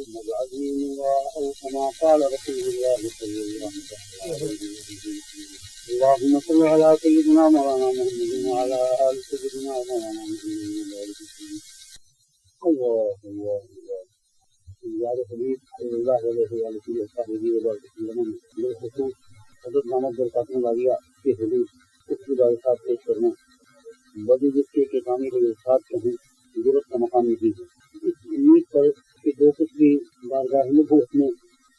العظيم أو كما قال رسول الله صلى الله عليه وسلم اللهم صل على سيدنا مولانا محمد وعلى آل سيدنا مولانا محمد الله الله الله حبیب صلی اللہ علیہ وسلم بالخصوص حضرت محمد القاسم والیہ کے حضور اس کی بارکات پیش کرنا بڑی جس کے کامی کے ساتھ کہیں ضرورت کا مقام نہیں ہے اس امید پر کہ جو کچھ بھی بارگاہ نبوت میں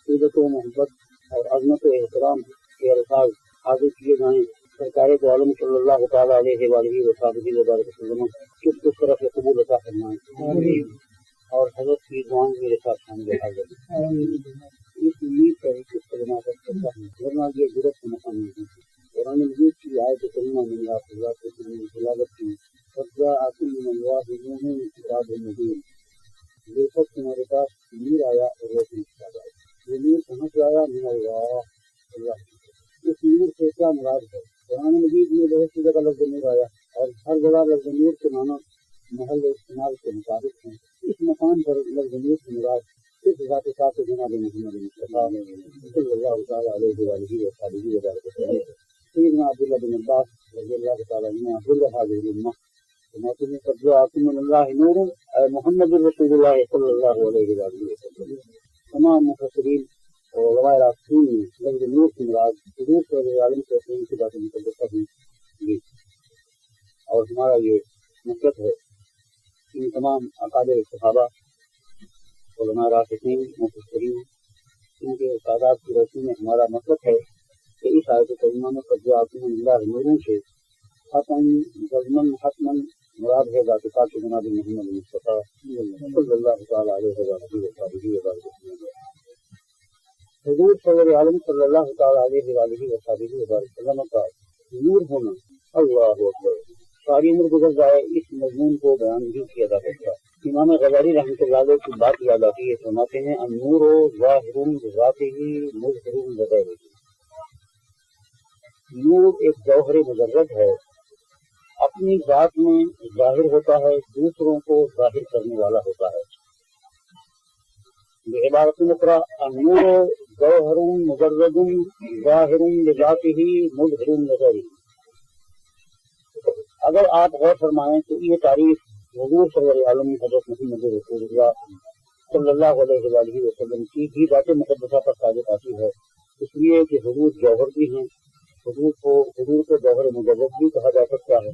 عزت و محبت اور عظمت و احترام کے الفاظ حاضر کیے جائیں سرکار دو عالم صلی اللہ تعالیٰ علیہ وآلہ وسلم کس کس طرح سے قبول عطا فرمائیں اور حضرت کی دعائیں میرے ساتھ شامل حاضر اس امید پر کس طرح کرتا ہوں ورنہ یہ ضرورت کا مقام نہیں ہے قرآن مجید کی آیت کریمہ میں آپ حضرات کی تلاوت کی فَجَاءَ آتِم مِّنَ اللَّهِ نُورٌ كِتَابٌ مُبِينٌ بے شک تمہارے پاس نور آیا اور روشنی کتاب آئی یہ نور کہاں سے آیا من اللہ اس نور سے کیا مراد ہے قرآن مجید میں بہت سی جگہ لفظ نور آیا اور ہر جگہ لفظ نور کے معنی محل استعمال کے مطابق ہیں اس مقام پر لفظ نور کی مراد صرف ذات صاحب جناب محمد مصطفیٰ صلی اللہ تعالیٰ علیہ وآلہ وسلم سیدنا عبداللہ بن عباس رضی اللہ تعالیٰ عنہ حضر حاضر الامہ سماتے میں قبضہ آتم من اللہ نور اے محمد رسول اللہ صلی اللہ علیہ وآلہ وسلم تمام مفسرین اور علماء راسخین نے لفظ نور کی مراد حضور صلی اللہ علیہ وسلم کی باتیں مقدسہ بھی اور ہمارا یہ مسلک ہے ان تمام اکابر صحابہ علماء راسخین مفسرین ان کے سادات کی روشنی میں ہمارا مسلک ہے کہ اس آیت کریمہ میں قبضہ آتم من اللہ نوروں سے حتم جزمن حتمن مراد ہے ذات پاک جناب محمد مصطفیٰ صلی اللہ تعالیٰ علیہ وسلم حضور صلی عالم صلی اللہ تعالیٰ علیہ وسلم کا نور ہونا اللہ اکبر ساری عمر گزر جائے اس مضمون کو بیان نہیں کیا جا سکتا امام غزالی رحمۃ اللہ علیہ کی بات یاد آتی ہے فرماتے ہیں النور ظاہر بذاتہ مظہر بغیرہ نور ایک جوہر مجرد ہے اپنی ذات میں ظاہر ہوتا ہے دوسروں کو ظاہر کرنے والا ہوتا ہے بعبارت مقرا النور جوہر مجرد ظاہر بذاتہ مظہر بغیرہ اگر آپ غور فرمائیں تو یہ تعریف حضور صلی اللہ علیہ وسلم حضرت محمد رسول اللہ صلی اللہ علیہ وآلہ وسلم کی بھی ذات مقدسہ پر صادق آتی ہے اس لیے کہ حضور جوہر بھی ہیں حضور کو جوہر مجرد بھی کہا جا سکتا ہے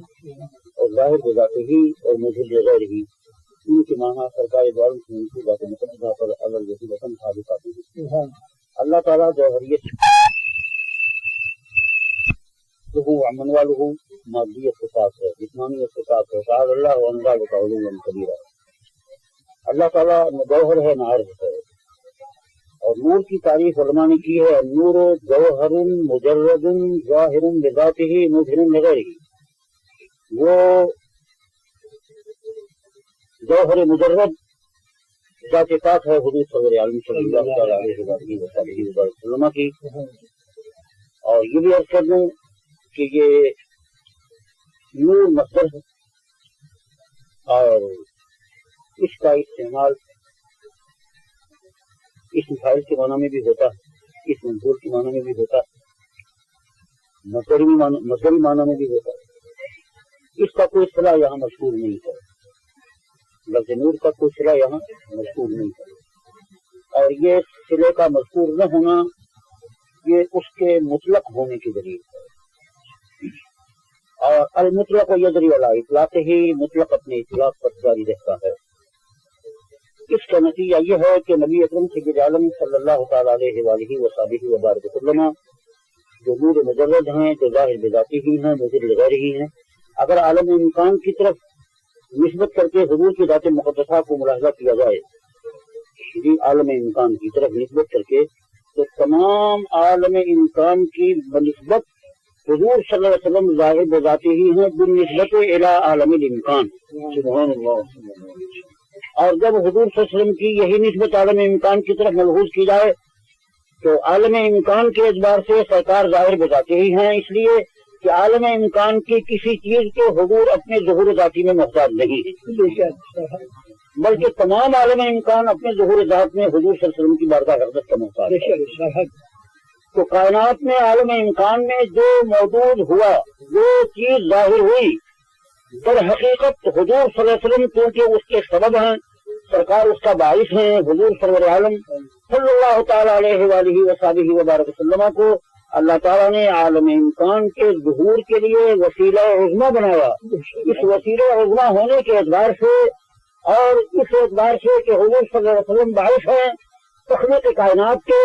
اور ظاہر بذاتہ ہی اور مظہر بغیر ہی ان کے معنی سرکار دو عالم کی ذات مقدسہ پر اللہ وسلم صادق آتی ہے اللہ تعالیٰ جوہریت امن والہ مادیت کے ساتھ ہے جسمانیت کے ساتھ ہے تعالی اللہ عنہ وتعالی کبیرہ اللہ تعالیٰ جوہر ہے نہ عرض ہے اور نور کی تعریف علماء نے کی ہے نور جوہر مجرد ظاہر بذاتہ مظہر بغیرہ وہ جوہر مجرد ذات پاک ہے حضور صلی اللہ علیہ وسلم کی اور یہ بھی عرض کر دوں کہ یہ نور مصدر ہے اور اس کا استعمال اس فائل کے معنی میں بھی ہوتا ہے اس منظور کے معنی میں بھی ہوتا ہے مصدری معنی میں بھی ہوتا ہے اس کا کوئی صلاح یہاں مشہور نہیں ہے لفظ نور کا کوئی صلاح یہاں مشہور نہیں ہے اور یہ صلے کا مذکور نہ ہونا یہ اس کے مطلق ہونے کی دلیل ہے اور المطلق یجری علی اطلاق ہی مطلق اپنے اطلاق پر جاری رہتا ہے اس کا نتیجہ یہ ہے کہ نبی اکرم سید عالم صلی اللہ تعالیٰ علیہ وآلہ وسلم جو نور مجرد ہیں جو ظاہر بذاتہ ہی ہیں مظہر بغیر ہی ہیں اگر عالم امکان کی طرف نسبت کر کے حضور کی ذات مقدسہ کو ملاحظہ کیا جائے عالم امکان کی طرف نسبت کر کے تو تمام عالم امکان کی بنسبت حضور صلی اللہ علیہ وسلم ظاہر بذاتہ ہی ہیں بالنسبت الی عالم الامکان سبحان اللہ اور جب حضور صلی اللہ علیہ وسلم کی یہی نسبت عالم امکان کی طرف ملحوظ کی جائے تو عالم امکان کے اعتبار سے سرکار ظاہر بذاتہ ہی ہیں اس لیے کہ عالم امکان کی کسی چیز کے حضور اپنے ظہور ذاتی میں محتاج نہیں ہے بلکہ تمام عالم امکان اپنے ظہور ذات میں حضور صلی اللہ علیہ وسلم کی بارگاہ حضرت کا محتاج ہے۔ تو کائنات میں عالم امکان میں جو موجود ہوا، جو چیز ظاہر ہوئی، در حقیقت حضور صلی اللہ علیہ وسلم کیونکہ اس کے سبب ہیں، سرکار اس کا باعث ہیں، حضور سرور عالم صلی اللہ تعالیٰ علیہ وآلہ وصحبہ وبارک وسلم کو اللہ تعالیٰ نے عالم امکان کے ظہور کے لیے وسیلہ عظمی بنایا۔ اس وسیلہ عظمی ہونے کے اعتبار سے اور اس اعتبار سے کہ حضور صلی اللہ علیہ وسلم باعث ہیں، تخلیق کائنات کے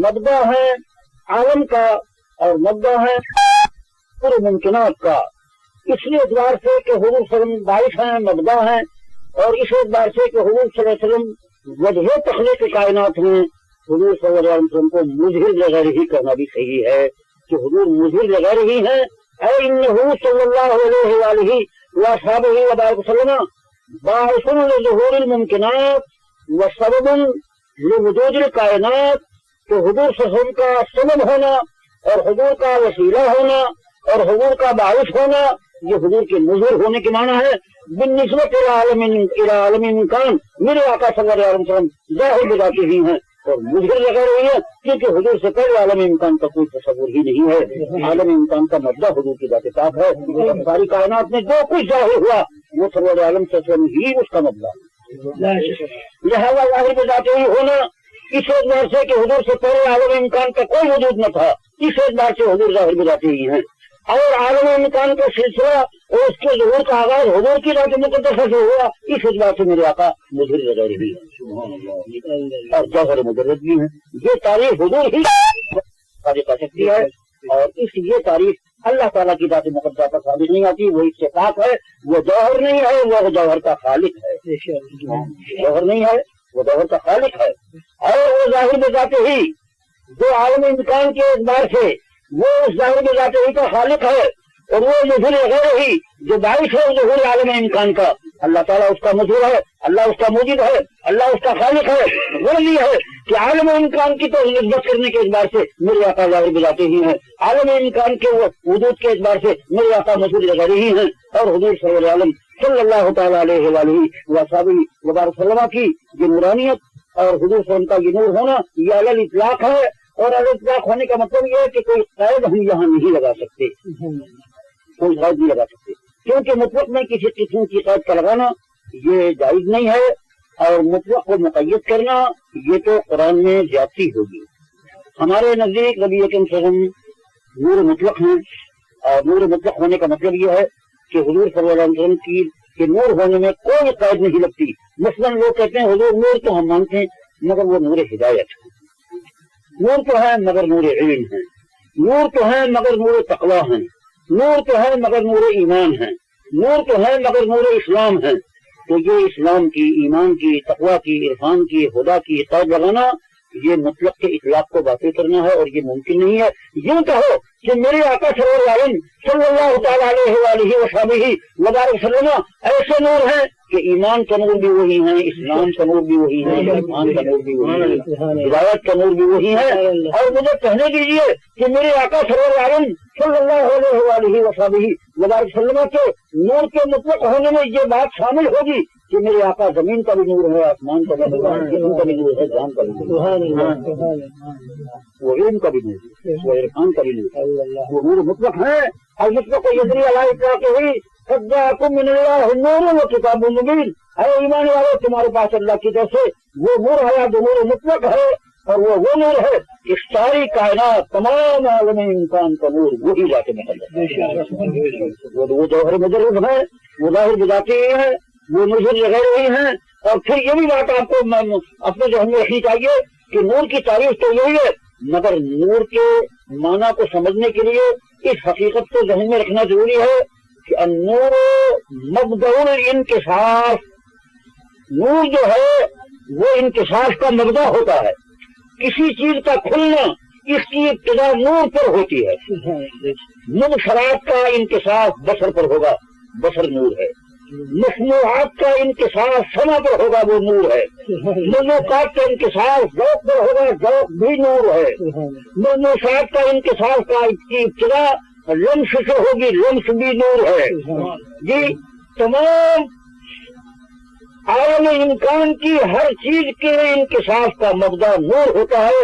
مبدا ہیں عالم کا اور مبدا ہے پورے ممکنات کا۔ اس لیے اعتبار سے کہ حضور صلی اللہ علیہ وسلم باعث ہیں، مبدا ہیں، اور اس اعتبار سے کہ حضور صلی اللہ علیہ وسلم وجہ تخلیق کائنات میں حضور صلی اللہ علیہ وسلم کو مظہر لغیر ہی کرنا بھی صحیح ہے کہ حضور مظہر لغیر ہی ہیں۔ اے انہ صلی اللہ علیہ وآلہ وصحبہ وبارک وسلم باعث لظہور الممکنات وسبب لوجود الکائنات، تو حضور صلی اللہ علیہ وسلم کا سبب ہونا اور حضور کا وسیلہ ہونا اور حضور کا باعث ہونا، یہ حضور کے مظہر ہونے کے معنی ہے۔ بالنسبت الى عالم امکان، میرے آقا صلی اللہ علیہ وسلم ظاہر بذات ہی ہیں اور مظہر لگا رہی ہے، کیونکہ حضور سے پہلے عالم امکان کا کوئی تصور ہی نہیں ہے۔ عالم امکان کا مبدا حضور کی ذات پاک ہے۔ ساری کائنات میں جو کچھ ظاہر ہوا وہ سرور عالم صلی اللہ علیہ وسلم ہی اس کا مبدا ہے۔ لہذا ظاہر بذات ہی ہونا اس اعتبار سے کہ حضور سے پہلے عالم امکان کا کوئی وجود نہ تھا، اس اعتبار سے حضور ظاہر بذات ہی ہیں۔ اور عالم امکان کا سلسلہ اور اس کے ظہور کا آغاز حضور کی ذات مقدسہ سے ہوا، اس اعتبار سے میرے آقا مظہر لغیر بھی ہے اور جوہر مجرد بھی ہیں۔ یہ تعریف حضور ہی صادق آ سکتی ہے، اور اس یہ تعریف اللہ تعالیٰ کی ذات مقدسہ پر ثابت نہیں آتی۔ وہ اس سے پاک ہے، وہ جوہر نہیں ہے، وہ جوہر کا خالق ہے۔ جوہر نہیں ہے، وہ جوہر کا خالق ہے، اور وہ ظاہر بذات ہی جو عالم امکان کے اعتبار سے وہ اس ظاہر بذات ہی کا خالق ہے، اور وہ مظہر غیر ہی جو باعث ہے ظہور عالم امکان کا، اللہ تعالیٰ اس کا مظہر ہے، اللہ اس کا موجد ہے، اللہ اس کا خالق ہے۔ وہ یہ ہے کہ عالم امکان کی تو نسبت کرنے کے اعتبار سے میرے آقا ظاہر بذات ہی ہیں، عالم امکان کے وہ وجود کے اعتبار سے میرے آقا مظہر غیر ہی ہیں، اور حضور صلی اللہ علیہ وسلم صلی اللہ تعالیٰ علیہ وآلہ وصحبہ وبارک وسلم کی یہ نورانیت اور حضور صلی اللہ علیہ وسلم کا یہ نور ہونا، یہ علی الاطلاق ہے۔ اور علی الاطلاق ہونے کا مطلب یہ ہے کہ کوئی قید ہم یہاں نہیں لگا سکتے، کوئی قید نہیں لگا سکتے، کیونکہ مطلق میں کسی قسم کی قید کا لگانا یہ جائز نہیں ہے، اور مطلق کو مقید کرنا یہ تو قرآن میں زیادتی ہوگی۔ ہمارے نزدیک نبی اکرم صلی اللہ علیہ وسلم نور مطلق ہیں، اور نور مطلق ہونے کا مطلب یہ ہے کہ حضور صلی اللہ علیہ وسلم کی کہ نور ہونے میں کوئی قید نہیں لگتی۔ مثلاً لوگ کہتے ہیں حضور نور تو ہم مانتے ہیں، مگر وہ نور ہدایت ہے، نور تو ہے مگر نور علم ہے، نور تو ہے مگر نور تقویٰ ہے، نور تو ہے مگر نور ایمان ہے، نور تو ہے مگر نور اسلام ہے۔ تو یہ اسلام کی، ایمان کی، تقویٰ کی، عرفان کی، خدا کی قید لگانا یہ مطلق کے اطلاق کو باطل کرنا ہے، اور یہ ممکن نہیں ہے۔ یوں کہو کہ میرے آقا صلی اللہ تعالیٰ علیہ وآلہ وصحبہ وبارک وسلم ایسے نور ہیں کہ ایمان کا نور بھی وہی ہے، اسلام کا نور بھی وہی ہے، ایمان کا نور بھی وہی ہے، ہدایت کا نور بھی وہی ہے۔ اور مجھے کہنے دیجیے کہ میرے آقا صلی اللہ علیہ وآلہ وصحبہ وبارک وسلم کے نور کے مطلق ہونے میں یہ بات شامل ہوگی کہ میرے آقا زمین کا بھی نور ہے، آسمان کا بھی نور ہے، جسم کا بھی نور ہے، جان کا بھی نور ہے، وہ علم کا بھی نور ہے، وہ عرفان کا بھی نور ہے، وہ نور مطلق ہے۔ اور مطلق کو یدری علیہ کہ ہوئی قد جاءکم من اللہ نور و کتاب مبین، اے ایمان والو تمہارے پاس اللہ کی طرف سے وہ نور ہے جو نور مطلق ہے، اور وہ نور ہے کہ ساری کائنات تمام عالم امکان کا نور وہی ذات محل ہے، وہ جوہر مجرد ہے، وہ ظاہر بذاتی ہے، وہ مظہر لغیر ہی ہیں۔ اور پھر یہ بھی بات آپ کو اپنے ذہن میں رکھنی چاہیے کہ نور کی تعریف تو یہی ہے، مگر نور کے معنی کو سمجھنے کے لیے اس حقیقت کو ذہن میں رکھنا ضروری ہے کہ النور مبدأ الانکشاف، نور جو ہے وہ انکشاف کا مبدأ ہوتا ہے، کسی چیز کا کھلنا اس کی ابتدا نور پر ہوتی ہے۔ مبصرات کا انکشاف بصر پر ہوگا، بصر نور ہے، مسموعات کا انکشاف سمع پر ہوگا، وہ نور ہے، مذوقات کا انکشاف ذوق پر ہوگا، ذوق بھی نور ہے، ملموسات کا انکشاف کا ابتدا لمس سے ہوگی، لمس بھی نور ہے۔ جی تمام عالم عالم امکان کی ہر چیز کے انکشاف کا مبدا نور ہوتا ہے.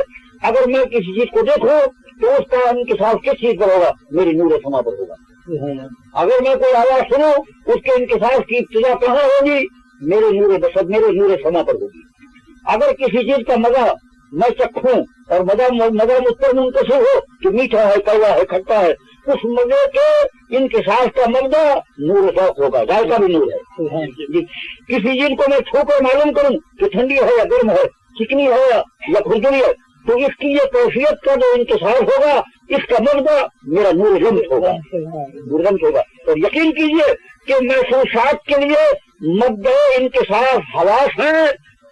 اگر میں کسی چیز کو دیکھوں تو اس کا انکشاف کس چیز پر ہوگا؟ میری نور سما پر ہوگا. اگر میں کوئی آواز سنوں اس کے انکشاف کی ابتدا کہاں ہوگی؟ میرے نور سما پر ہوگی. اگر کسی چیز کا مزہ میں چکھوں اور مزہ مجھ پر منتشر ہو کہ میٹھا ہے، کڑوا ہے، کھٹا ہے، اس مزے کے انکشاف کا مبدا نور ذوق ہوگا. ذائقہ بھی نور ہے. کسی چیز کو میں چھو کر معلوم کروں کہ ٹھنڈی ہے یا گرم ہے، چکنی ہے یا کھردری ہے، تو اس کی یہ کیفیت کا جو انکشاف ہوگا اس کا مبدا میرا نور لمس ہوگا. اور یقین کیجئے کہ محسوسات کے لیے مبدا انکشاف حواس ہے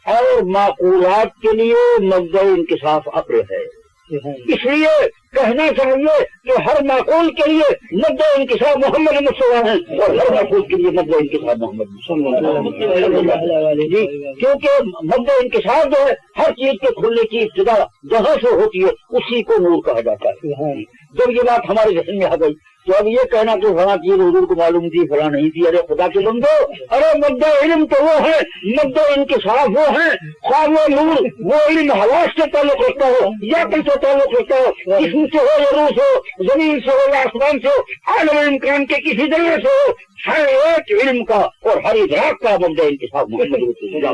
اور معقولات کے لیے مبدا انکشاف عقل ہے. اس لیے کہنا چاہیے کہ ہر معقول کے لیے مبدا انکشاف محمد مصطفیٰ ہے اور ہر معقول کے لیے مبدا انکشاف محمد مصطفیٰ. جی، کیونکہ مبدا انکشاف جو ہے ہر چیز کے کھلنے کی ابتدا جہاں سے ہوتی ہے اسی کو نور کہا جاتا ہے. جب یہ بات ہمارے ذہن میں آ گئی تو اب یہ کہنا کہ فلاں چیز حضور کو معلوم تھی فلاں نہیں تھی، ارے خدا کے بندو، ارے مبدا علم تو وہ ہے، مبدا انکشاف وہ ہے. خواہ وہ نور وہ علم حواس سے تعلق رکھتا ہو یا کل سے تعلق رکھتا ہو، جسم سے ہو یا روح سے ہو، زمین سے ہو یا آسمان سے ہو، عالم امکان کے کسی ذریعے سے ہو، ہر ایک علم کا اور ہر ادراک کا مبدا انکشاف محمد رسول اللہ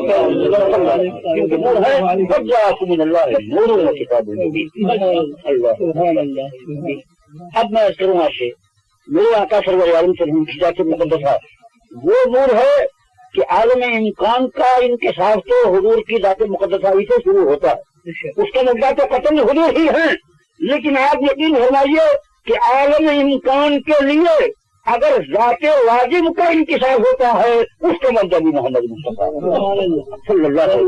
ہے. وجاءکم من اللہ نور و کتاب مبین. اب میں اس کروں آپ سے میرے آقا سرور عالم سے کی ذات مقدسہ وہ نور ہے کہ عالم امکان کا انکشاف تو حضور کی ذات مقدسہ ہی سے شروع ہوتا ہے. اس کا مبدا تو قطعاً حضور ہی ہے، لیکن آپ یقین فرمائیے کہ عالم امکان کے لیے اگر ذات واجب کا انکشاف ہوتا ہے اس کا مبدا بھی محمد مصطفیٰ صلی اللہ علیہ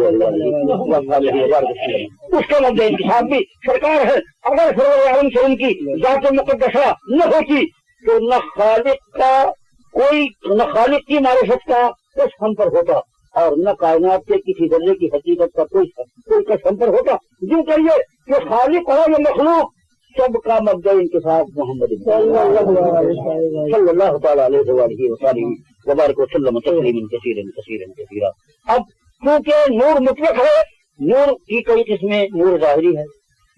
وسلم، اس کا مبدا انکشاف بھی سرکار ہے. اگر سرور عالم وسلم کی ذات مقدسہ نہ ہوتی تو نہ خالق کی معرفت کا کچھ ہم پر ہوتا اور نہ کائنات کے کسی ذرے کی حقیقت کا کوئی کچھ ہم پر ہوتا. جو کہیے کہ خالق ہو یا مخلوق سب کا مبدا انکشاف محمد صلی اللہ تعالی علیہ وسلم وبارک وسلم تسلیما کثیرا کثیرا کثیرا. اب کیونکہ نور مطلق ہے، نور کی کئی قسمیں، نور ظاہری ہے،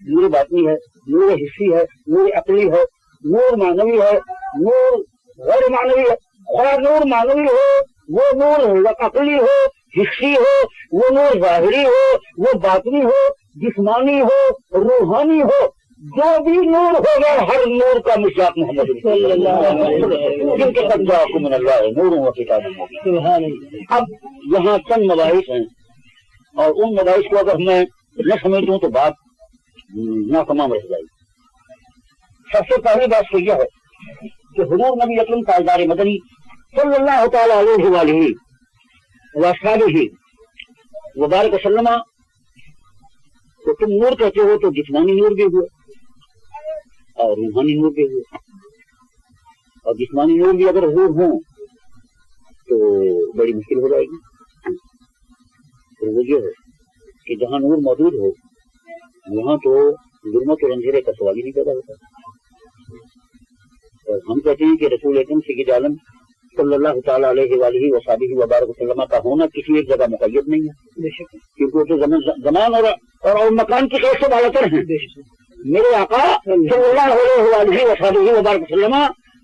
نور باطنی ہے، نور حسی ہے، نور عقلی ہے، نور معنوی ہے، نور غیر معنوی ہے. خواہ نور معنوی ہو، وہ نور عقلی ہو، حسی ہو، وہ نور ظاہری ہو، وہ باطنی ہو، جسمانی ہو، روحانی ہو، جو بھی نور ہوگا ہر نور کا مصداق محمد صلی اللہ علیہ وسلم کیونکہ قد جاءکم من اللہ نور و کتاب مبین. اب یہاں چند مباحث ہیں اور ان مباحث کو اگر میں نہ سمجھوں تو بات ناتمام رہ جائے گی. سب سے پہلی بات تو یہ ہے کہ حضور نبی اکرم تاجدار مدنی صلی اللہ تعالی علیہ وآلہ وصحبہ وبارک وسلم تو تم نور کہتے ہو تو جسمانی نور بھی ہوا اور روحانی نور بھی ہوا. اور جسمانی نور بھی اگر حضور ہوں تو بڑی مشکل ہو جائے گی. پھر وہ یہ ہے کہ جہاں نور موجود ہو وہاں تو ظلمت اور اندھیرے کا سوال ہی نہیں پیدا ہوتا. اور ہم کہتے ہیں کہ رسول اکرم سید عالم صلی اللہ تعالیٰ علیہ وآلہ وصحبہ وبارک وسلم کا ہونا کسی ایک جگہ مقید نہیں ہے، کیونکہ وہ تو زمان اور مکان کی قید سے بالاتر ہیں. میرے آقا صلی اللہ علیہ وآلہ وصحبہ وبارک وسلم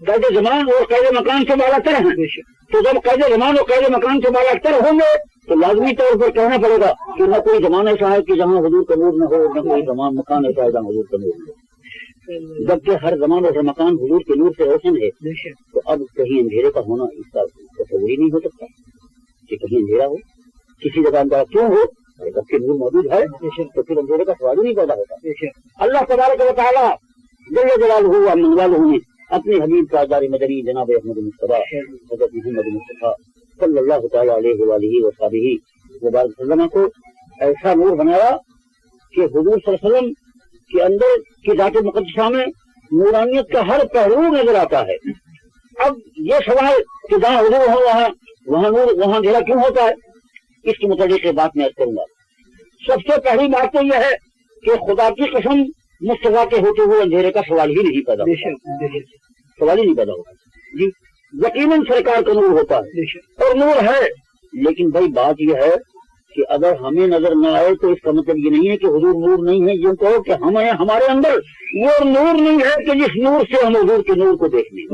قید زمان اور قید مکان سے بالاتر ہیں. تو جب قید زمان اور قید مکان سے بالاتر ہوں گے تو لازمی طور پر کہنا پڑے گا کہ نہ کوئی زمان ایسا ہے کہ جہاں حضور کا نور نہ ہو، نہ کوئی زمان مکان ایسا ہے جہاں حضور کا نور نہ ہو. جبکہ ہر زمان اور ہر مکان حضور کے نور سے روشن ہے تو اب کہیں اندھیرے کا ہونا اس کا تصور ہی نہیں ہو سکتا کہ کہیں اندھیرا ہو کسی جگہ اندھیرا کیوں ہو. جبکہ نور موجود ہے تو پھر اندھیرے کا سوال ہی نہیں پیدا ہوتا. اللہ تبارک و تعالیٰ جل جلالہ و من والہ نے اپنے حبیب تاجدار مدنی جناب احمد مصطفیٰ حضرت محمد مصطفیٰ صلی اللہ تعالیٰ علیہ وآلہ وصحبہ وبارک وسلم کو ایسا نور بنایا کہ حضور صلی اللہ علیہ وسلم کے اندر کی ذات مقدسہ میں نورانیت کا ہر پہلو نظر آتا ہے. اب یہ سوال کہ جہاں حضور ہو وہاں نور وہاں اندھیرا کیوں ہوتا ہے، اس کے متعلق بات میں کروں گا. سب سے پہلی بات تو یہ ہے کہ خدا کی قسم مصطفیٰ کے ہوتے ہوئے اندھیرے کا سوال ہی نہیں پیدا ہوتا، سوال ہی نہیں پیدا ہوتا. جی یقیناً سرکار کا نور ہوتا ہے اور نور ہے لیکن بھائی بات یہ ہے کہ اگر ہمیں نظر نہ آئے تو اس کا مطلب یہ نہیں ہے کہ حضور نور نہیں ہے، یہ کہو کہ ہمارے اندر وہ نور نہیں ہے کہ جس نور سے ہم حضور کے نور کو دیکھ لیں،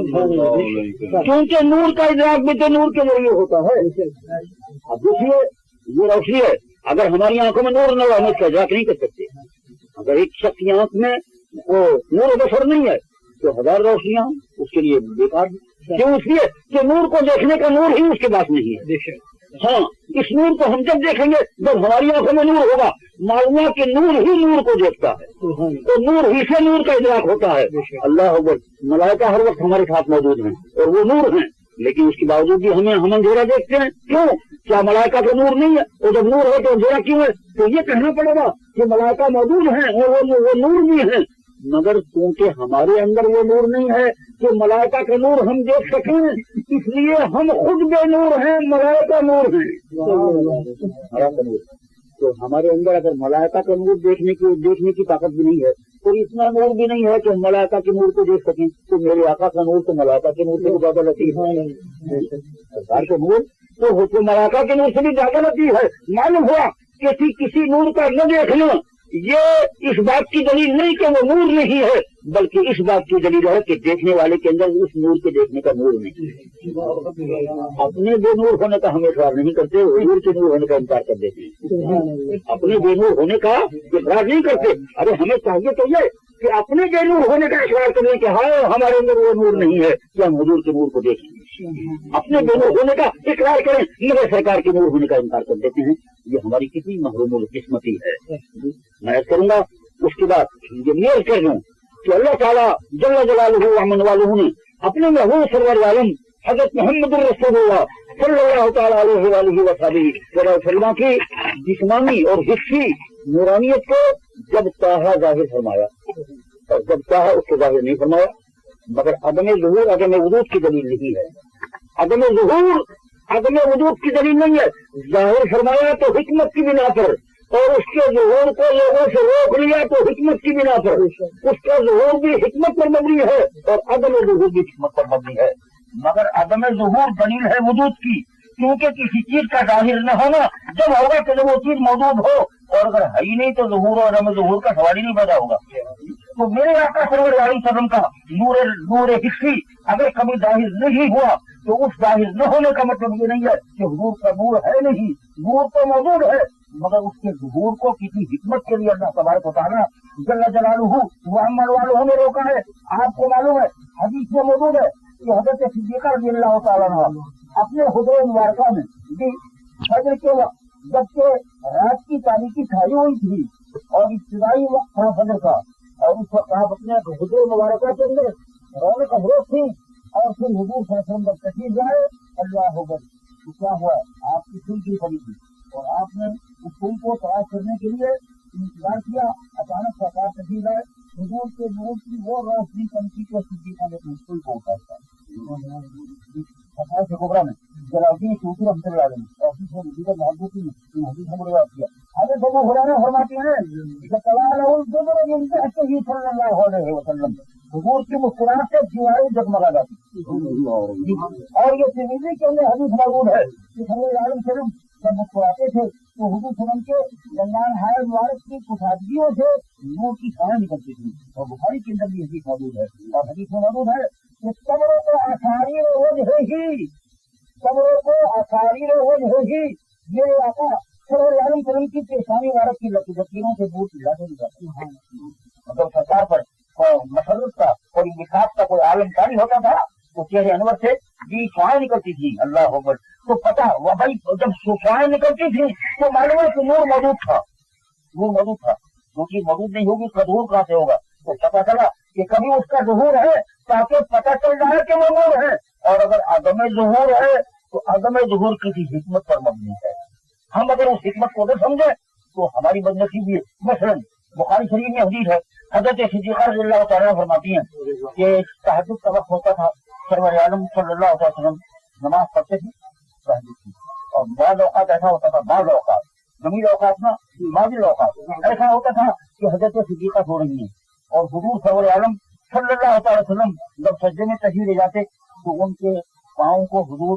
کیونکہ نور کا ادراک بھی تو نور کے ذریعے ہوتا ہے۔ اب دیکھیے یہ روشنی ہے، اگر ہماری آنکھوں میں نور نہ ہو ہم اس کا ادراک نہیں کر سکتے۔ اگر ایک شخص کی آنکھ میں وہ نور بصر نہیں ہے تو ہزار روشنیاں اس کے لیے بیکار ہیں، کیوں؟ اس لیے کہ نور کو دیکھنے کا نور ہی اس کے پاس نہیں ہے۔ ہاں، اس نور کو ہم جب دیکھیں گے جب ہماری آنکھوں میں نور ہوگا، معلوم ہے کہ نور ہی نور کو دیکھتا ہے، تو نور ہی سے نور کا ادراک ہوتا ہے۔ اللہ اکبر، ملائکہ ہر وقت ہمارے ساتھ موجود ہیں اور وہ نور ہیں، لیکن اس کے باوجود بھی ہم اندھیرا دیکھتے ہیں، کیوں؟ کیا ملائکہ کا نور نہیں ہے؟ اور جب نور ہے تو اندھیرا کیوں ہے؟ تو یہ کہنا پڑے گا کہ ملائکہ موجود ہیں اور وہ نور بھی ہیں، مگر کیونکہ ہمارے اندر وہ نور نہیں ہے کہ ملائکہ کا نور ہم دیکھ سکیں، اس لیے ہم خود بے نور ہیں، ملائکہ نور ہیں۔ تو ہمارے اندر اگر ملائکہ کا نور دیکھنے کی طاقت بھی نہیں ہے، تو اتنا نور بھی نہیں ہے کہ ہم ملائکہ کے نور کو دیکھ سکیں، تو میرے آقا کا نور تو ملائکہ کے نور سے زیادہ لطیف ہے، سرکار کا نور تو ملائکہ کے نور سے بھی زیادہ لطیف ہے۔ معلوم ہوا کہ کسی نور کا نہ دیکھنا یہ اس بات کی دلیل نہیں کہ وہ نور نہیں ہے، بلکہ اس بات کی دلیل ہے کہ دیکھنے والے کے اندر اس نور کے دیکھنے کا نور نہیں۔ اپنے بے نور ہونے کا ہم اقرار نہیں کرتے، حضور کے نور ہونے کا انکار کر دیتے ہیں۔ اپنے بے نور ہونے کا اقرار نہیں کرتے، ارے ہمیں چاہیے تو یہ کہ اپنے بے نور ہونے کا اقرار کریں کہ ہاں ہمارے اندر وہ نور نہیں ہے کہ ہم حضور کے نور کو دیکھیں، اپنے بے نور ہونے کا اقرار کریں، مگر سرکار کے نور ہونے کا انکار کر دیتے ہیں۔ یہ ہماری کتنی محروم القسمتی ہے۔ میں کروں گا اس کے بعد یہ نیز کر دوں کہ اللہ تعالیٰ جل جلالہ ومن والہ نے اپنے محبوب سرور عالم حضرت محمد رسول اللہ صلی اللہ تعالیٰ علیہ وآلہ وسلم کی جسمانی اور حصی نورانیت کو جب چاہا ظاہر فرمایا اور جب چاہا اس کو ظاہر نہیں فرمایا، مگر عدم ظہور عدم وجود کی دلیل نہیں ہے۔ عدم ظہور عدم وجود کی دلیل نہیں ہے، ظاہر فرمایا تو حکمت کی بنا پر، اور اس کے ظہور کو لوگوں سے روک لیا تو حکمت کی بنا پر۔ اس کا ظہور بھی حکمت پر مبنی ہے اور عدم ظہور بھی حکمت پر مبنی ہے، مگر عدم ظہور دلیل ہے وجود کی، کیونکہ کسی چیز کا ظاہر نہ ہونا جب ہوگا کہ جب وہ چیز موجود ہو، اور اگر ہے ہی نہیں تو ظہور اور عدم ظہور کا سوال ہی نہیں پیدا ہوگا۔ تو میرے آقا سرور علیہ وسلم کا نور حصی اگر کبھی ظاہر نہیں ہوا تو اس ظاہر نہ ہونے کا مطلب یہ نہیں ہے کہ حضور کا نور ہے نہیں، نور تو موجود ہے، مگر اس کے ظہور کو کسی حکمت کے لیے اللہ تبارک و تعالیٰ جل جلالہ وعمل والوں نے روکا ہے۔ آپ کو معلوم ہے، حدیث میں موجود ہے کہ حضرت صدیقہ رضی اللہ تعالیٰ عنہ اپنے حضور مبارکہ میں فجر کے وقت جبکہ رات کی تاریکی چھائی ہوئی تھی اور ابتدائی وقت تھا فجر کا، اور اس وقت آپ اپنے حضور مبارکہ کے اندر رونق افروز تھی، اور پھر حضور صلی اللہ علیہ وسلم جب تشریف لائے، اللہ اکبر، کیا ہوا؟ آپ کی سن کی پڑی تھی اور آپ نے اس سن کو تلاش کرنے کے لیے انتظار کیا، اچانک سرکار تشریف لائے، حضور کے نور کی وہ روشنی چمکی کہ صدیقہ نے اس سن کو اتارا سے کبرا میں جلالدین سوسی رحمۃ اللہ علیہ اور اس میں دیگر محبوبی نے حدیث ہم روایت کیا۔ حضرت ابو ہریرہ فرماتے ہیں کہ صلی اللہ علیہ وسلم حضور کی مسکراہٹ سے دیواریں جگمگا جاتی، اور یہ ترمذی کے اندر حدیث موجود ہے کہ صلی اللہ علیہ وسلم جب مسکراتے تھے تو حضور وسلم کے دندان ہائے مبارک کی کشادگیوں سے نور کی چھائیں نکلتی تھی، اور بخاری کے اندر بھی حدیث موجود ہے، اور حدیث میں موجود ہے کہ قبروں کو آثاری وجہ ہی، قبروں کو آثاری وجہ ہی، یہ آقا صلی اللہ علیہ وسلم کی پیشانی مبارک کی لکیروں سے دور لاتے نکلتے، مطلب سرکار پر مسرت کا اور انتخاب کا کوئی عالم کاری ہوتا تھا تو چہرے انور سے جی چھائیں نکلتی تھی، اللہ اکبر۔ تو پتا وہ بھائی جب چھائیں نکلتی تھی تو معلوم ہے کہ نور موجود تھا، نور موجود تھا، کیونکہ موجود نہیں ہوگی اس کا ظہور کہاں سے ہوگا؟ تو پتا چلا کہ کبھی اس کا ظہور ہے تاکہ پتا چل رہا ہے کہ وہ نور ہے، اور اگر عدم ظہور ہے تو عدم ظہور کسی حکمت پر مبنی ہے۔ ہم اگر اس حکمت کو نہ سمجھے تو ہماری بدنصیبی ہے۔ مثلاً بخاری شریف میں حدیث ہے، حضرت صدیقہ رضی اللہ تعالیٰ فرماتی ہیں کہ تہجد کا وقت ہوتا تھا، سرور عالم صلی اللہ علیہ وسلم نماز پڑھتے تھے تہجد کی، اور بعض اوقات ایسا ہوتا تھا، بعض اوقات جمیل اوقات نا ماضی اوقات ایسا ہوتا تھا کہ حضرت صدیقہ سو رہی ہیں اور حضور سرور عالم صلی اللہ تعالی وسلم جب سجدے میں تشریف لے جاتے تو ان کے پاؤں کو حضور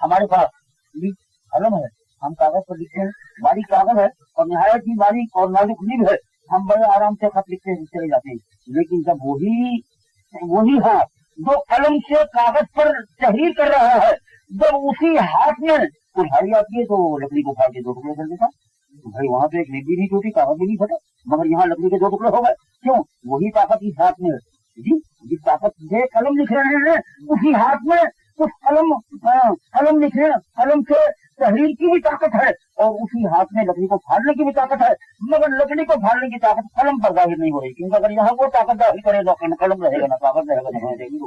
ہمارے پاس بھی قلم ہے، ہم کاغذ پر لکھتے ہیں، باریک کاغذ ہے اور نہایت ہی باریک اور نازک نب ہے، ہم بڑے آرام سے خط لکھتے چلے جاتے ہیں. لیکن جب وہی ہاتھ جو قلم سے کاغذ پر تحریر کر رہا ہے، جب اسی ہاتھ میں کلہاڑی آتی ہے تو لکڑی کو پھاڑ کے 2 ٹکڑے کر دیتا. بھائی وہاں پہ ایک نیب بھی نہیں ٹوٹی، کاغذ بھی نہیں پھٹا، مگر یہاں لکڑی کے 2 ٹکڑے ہو گئے. کیوں؟ وہی طاقت اس ہاتھ میں ہے. جی جس طاقت سے قلم لکھ رہے ہیں اسی ہاتھ میں اس قلم لکھنے، قلم سے تحریر کی بھی طاقت ہے اور اسی ہاتھ میں لکڑی کو پھاڑنے کی بھی طاقت ہے. مگر لکڑی کو پھاڑنے کی طاقت قلم پر ظاہر نہیں ہو رہی، کیونکہ اگر یہاں وہ طاقت ظاہر کرے گا قلم رہے گا، نہ کاغذ رہے گا، نہ رہے گی.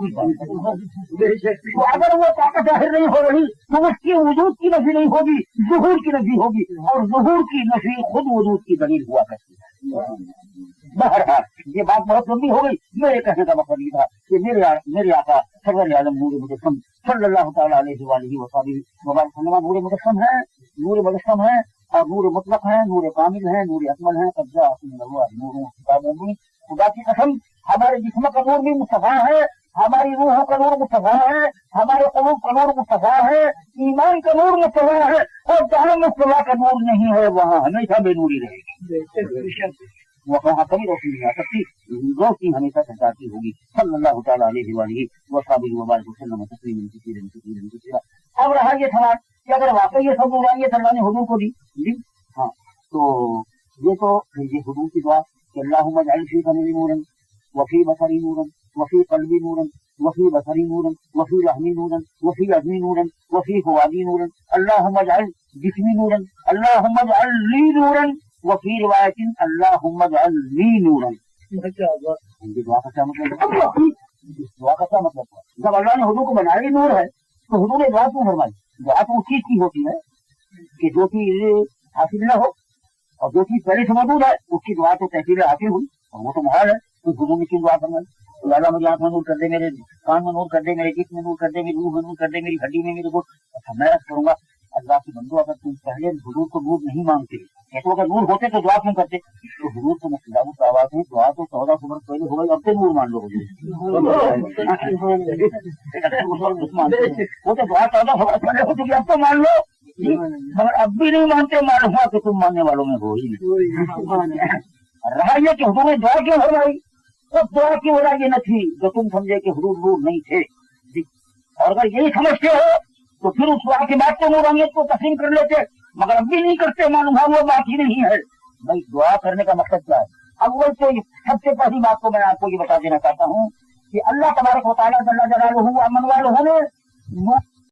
تو اگر وہ طاقت ظاہر نہیں ہو رہی تو اس کی وجود کی نفی نہیں ہوگی، ظہور کی نفی ہوگی، اور ظہور کی نفی خود وجود کی دلیل ہوا کرتی ہے. بہرحال یہ بات بہت لمبی ہو گئی. میرے کہنے کا مطلب یہ تھا کہ میرے آقا سرور عالم نور مجسم صلی اللہ تعالیٰ علیہ وآلہ وسلم مبارک فرما نور مجسم ہے، نور مجسم ہے اور نور مطلق ہے، نور کامل ہے، نور اکمل ہے. قبضہ نور کتابوں میں خدا کی قسم ہمارے جسم کا نور بھی مصطفیٰ ہے، ہماری روحوں کا نور مصطفیٰ ہے، ہمارے قلوب کا نور مصطفیٰ ہے، ایمان کا نور مصطفیٰ ہے. اور جہاں مصطفیٰ کا نور نہیں ہے وہاں ہمیشہ بے نوری رہے گی، وہاں کبھی روشنی نہیں آ سکتی، روشنی ہمیشہ سرکار کی ہوگی. صلی اللہ تعالیٰ علیہ وآلہ وصحبہ وبارک وسلم تسلیما کثیرا. اب رہا یہ سوال کہ اگر واقعی یہ سب نورانیت اللہ نے حضور کو دی، جی ہاں، تو یہ حضور کی دعا کہ اللہم اجعل فی قلبی نورا وفی بصری نورا وفی قلبی نورا وفی بصری نورا وفی لحمی نورا وفی عظمی نورا وفی فؤادی نورا اللہم اجعل جسمی نورا اللہم اجعل لی نورا وفی روایت اللہم اجعل لی نورا. دعا کا کیا مطلب ہے؟ دعا کا کیا مطلب ہے؟ جب اللہ نے حضور کو بنایا ہی نور ہے تو حضور نے دعا کیوں فرمائی؟ دعا تو اس چیز کی ہوتی ہے کہ جو چیز حاصل نہ ہو اور جو چیز پہلے سے موجود ہے اس کی دعا تو تحصیل حاصل ہوئی اور وہ تو محال ہے. تو حضور نے کیوں دعا فرمائی؟ تو اللہ مجھے آنکھ میں نور کر دے، میرے کان میں نور کر دے، میرے جسم میں نور کر دے، میری روح میں نور کر دے، میری ہڈی میں میرے کو. اچھا میں کروں گا اللہ کی بندو اگر تم پہلے حضور کو نور نہیں مانگتے تو اگر نور ہوتے تو دعا کیوں کرتے؟ تو حضور تو مختلف کا آواز ہے، دعا تو 14 برس پہلے ہو گئی، اب تو نور مان لو حضور. وہ تو دعا 14 برس پہلے ہو چکی، اب تو مان لو. مگر اب بھی نہیں مانتے، معلوم ہوا کہ تم ماننے والوں میں ہو ہی نہیں. رہا یہ کہ حضور نے دعا کیوں ہو رہی؟ تو دعا کی وجہ یہ نہ تھی جو تم سمجھے کہ حضور نور نہیں تھے. اور اگر یہی سمجھتے ہو تو پھر اس دعا کے بعد تو نورانیت کو تسلیم کر لیتے، مگر اب بھی نہیں کرتے، معلوم ہے وہ بات ہی نہیں ہے. بھائی دعا کرنے کا مقصد کیا ہے؟ اول تو سب سے پہلی بات کو میں آپ کو یہ بتا دینا چاہتا ہوں کہ اللہ تبارک و تعالیٰ جل جلالہ امن والہ نے